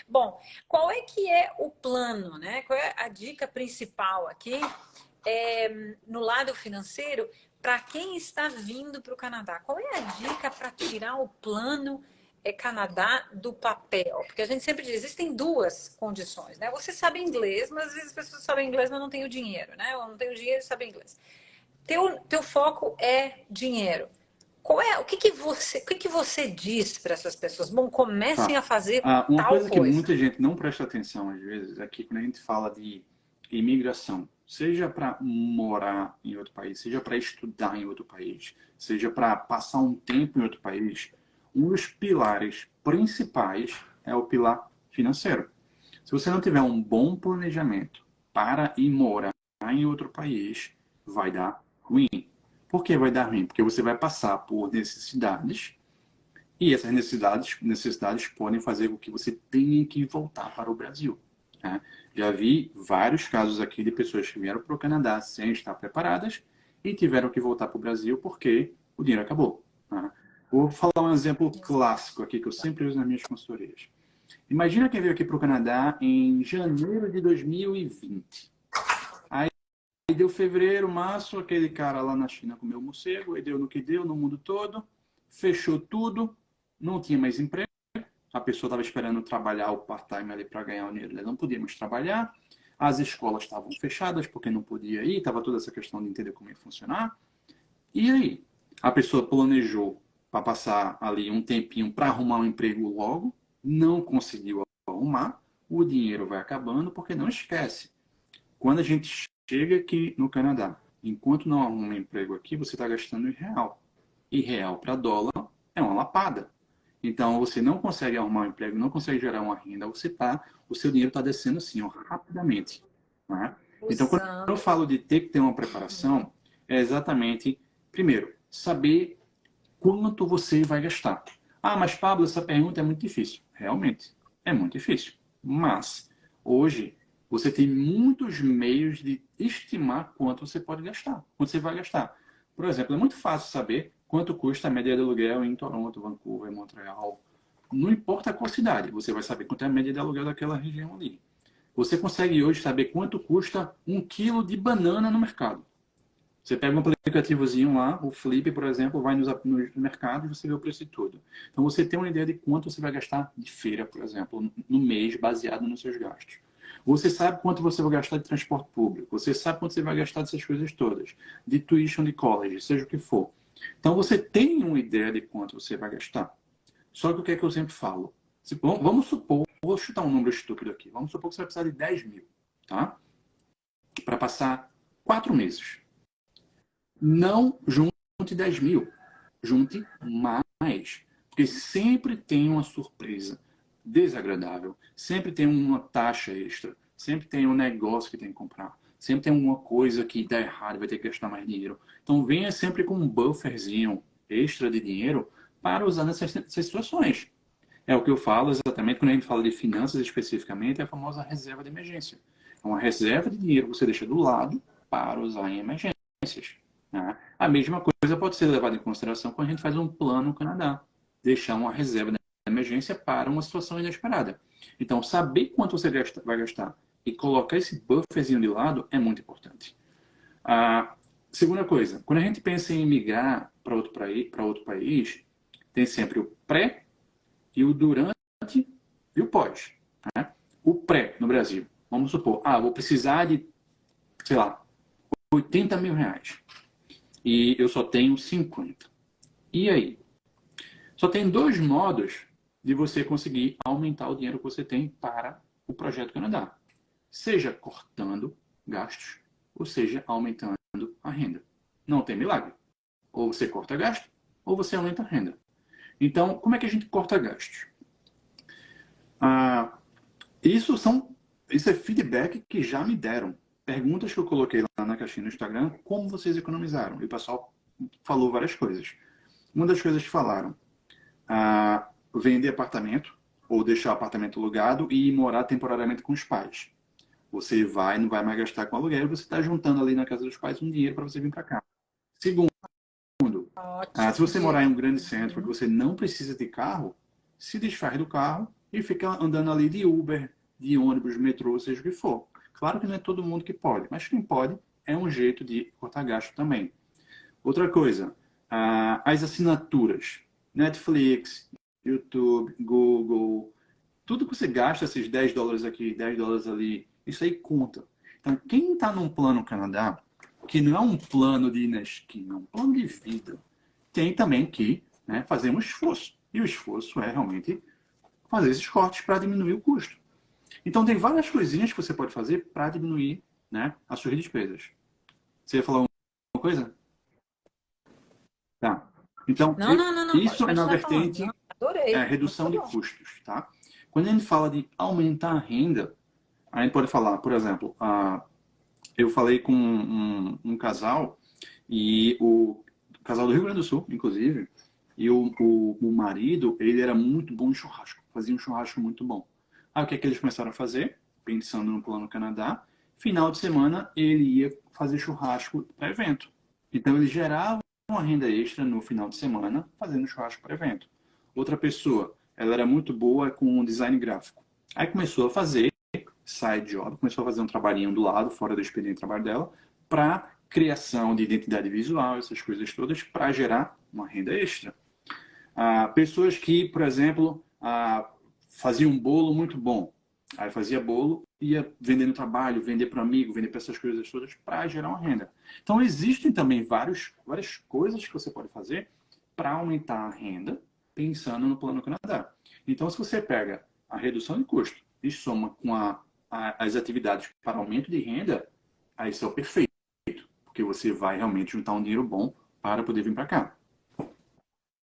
Bom, qual é que é o plano, né? Qual é a dica principal aqui no lado financeiro para quem está vindo para o Canadá? Qual é a dica para tirar o plano Canadá do papel? Porque a gente sempre diz, existem duas condições, né? Você sabe inglês, mas às vezes as pessoas sabem inglês, mas não tem o dinheiro, né? Ou não tem o dinheiro e sabe inglês. Teu foco é dinheiro. O que que você diz para essas pessoas? Bom, comecem Tá. a fazer Uma tal coisa que coisa. muita gente não presta atenção, às vezes, é que quando a gente fala de imigração, seja para morar em outro país, seja para estudar em outro país, seja para passar um tempo em outro país, um dos pilares principais é o pilar financeiro. Se você não tiver um bom planejamento para ir morar em outro país, vai dar ruim. Por que vai dar ruim? Porque você vai passar por necessidades e essas necessidades podem fazer com que você tenha que voltar para o Brasil. Né? Já vi vários casos aqui de pessoas que vieram para o Canadá sem estar preparadas e tiveram que voltar para o Brasil porque o dinheiro acabou. Né? Vou falar um exemplo clássico aqui que eu sempre uso nas minhas consultorias. Imagina quem veio aqui para o Canadá em janeiro de 2020. Aí deu fevereiro, março, aquele cara lá na China comeu morcego, aí deu no que deu no mundo todo, fechou tudo, não tinha mais emprego, a pessoa estava esperando trabalhar o part-time ali para ganhar o dinheiro, ele não podia mais trabalhar, as escolas estavam fechadas porque não podia ir, estava toda essa questão de entender como ia funcionar. E aí? A pessoa planejou para passar ali um tempinho para arrumar um emprego logo, não conseguiu arrumar, o dinheiro vai acabando, porque não esquece. Quando a gente chega aqui no Canadá, enquanto não arruma um emprego aqui, você está gastando em real. E real para dólar é uma lapada. Então você não consegue arrumar um emprego, não consegue gerar uma renda, o seu dinheiro está descendo assim, ó, rapidamente. Né? Então quando eu Usando. falo de ter que ter uma preparação, é exatamente, primeiro, saber quanto você vai gastar. Ah, mas Pablo, essa pergunta é muito difícil. Realmente, é muito difícil. Mas, hoje, você tem muitos meios de estimar quanto você pode gastar, quanto você vai gastar. Por exemplo, é muito fácil saber quanto custa a média de aluguel em Toronto, Vancouver, Montreal. Não importa qual cidade, você vai saber quanto é a média de aluguel daquela região ali. Você consegue hoje saber quanto custa um quilo de banana no mercado. Você pega um aplicativozinho lá, o Flip, por exemplo, vai no mercado e você vê o preço de tudo. Então você tem uma ideia de quanto você vai gastar de feira, por exemplo, no mês, baseado nos seus gastos. Você sabe quanto você vai gastar de transporte público, você sabe quanto você vai gastar dessas coisas todas, de tuition de college, seja o que for. Então você tem uma ideia de quanto você vai gastar. Só que o que é que eu sempre falo? Vamos supor, vou chutar um número estúpido aqui, vamos supor que você vai precisar de 10 mil, tá? Para passar 4 meses. Não junte 10 mil, junte mais. Porque sempre tem uma surpresa desagradável, sempre tem uma taxa extra, sempre tem um negócio que tem que comprar, sempre tem alguma coisa que dá errado, vai ter que gastar mais dinheiro. Então venha sempre com um bufferzinho extra de dinheiro para usar nessas situações. É o que eu falo exatamente quando a gente fala de finanças especificamente, é a famosa reserva de emergência. É uma reserva de dinheiro que você deixa do lado para usar em emergências. Né? A mesma coisa pode ser levada em consideração quando a gente faz um plano no Canadá. Deixar uma reserva de emergência para uma situação inesperada. Então, saber quanto você vai gastar e colocar esse bufferzinho de lado é muito importante. A segunda coisa, quando a gente pensa em migrar para outro país, tem sempre o pré e o durante e o pós. Né? O pré no Brasil. Vamos supor, vou precisar de, sei lá, 80 mil reais. E eu só tenho 50. E aí? Só tem dois modos de você conseguir aumentar o dinheiro que você tem para o Projeto Canadá. Seja cortando gastos, ou seja aumentando a renda. Não tem milagre. Ou você corta gasto, ou você aumenta a renda. Então, como é que a gente corta gastos? Ah, isso é feedback que já me deram. Perguntas que eu coloquei lá na caixinha no Instagram, como vocês economizaram? E o pessoal falou várias coisas. Uma das coisas que falaram, vender apartamento, ou deixar o apartamento alugado e ir morar temporariamente com os pais. Você não vai mais gastar com aluguel, você está juntando ali na casa dos pais um dinheiro para você vir para cá. Segundo, se Ótimo. você morar em um grande centro que você não precisa de carro, se desfaz do carro e fica andando ali de Uber, de ônibus, metrô, seja o que for. Claro que não é todo mundo que pode, mas quem pode é um jeito de cortar gasto também. Outra coisa, as assinaturas. Netflix, YouTube, Google, tudo que você gasta, esses $10 aqui, $10 ali, isso aí conta. Então, quem está num plano Canadá, que não é um plano de Inesquina, é um plano de vida, tem também que, né, fazer um esforço. E o esforço é realmente fazer esses cortes para diminuir o custo. Então, tem várias coisinhas que você pode fazer para diminuir, né, as suas despesas. Você ia falar alguma coisa? Tá. Então, Não, não, não, não, pode isso é na continuar falando. Não, vertente adorei, redução muito de bom. custos, tá? Quando a gente fala de aumentar a renda, a gente pode falar, por exemplo, eu falei com um casal, e o casal do Rio Grande do Sul, inclusive, e o marido, ele era muito bom em churrasco, fazia um churrasco muito bom. Aí o que é que eles começaram a fazer? Pensando no Plano Canadá, final de semana ele ia fazer churrasco para evento. Então ele gerava uma renda extra no final de semana fazendo churrasco para evento. Outra pessoa, ela era muito boa com design gráfico. Aí começou a fazer side job, começou a fazer um trabalhinho do lado, fora do expediente de trabalho dela, para criação de identidade visual, essas coisas todas, para gerar uma renda extra. Pessoas que, por exemplo, faziam um bolo muito bom. Aí fazia bolo, ia vender no trabalho, vender para amigo, vender para essas coisas todas para gerar uma renda. Então existem também várias coisas que você pode fazer para aumentar a renda pensando no Plano Canadá. Então se você pega a redução de custo e soma com as atividades para aumento de renda, aí isso é o perfeito, porque você vai realmente juntar um dinheiro bom para poder vir para cá.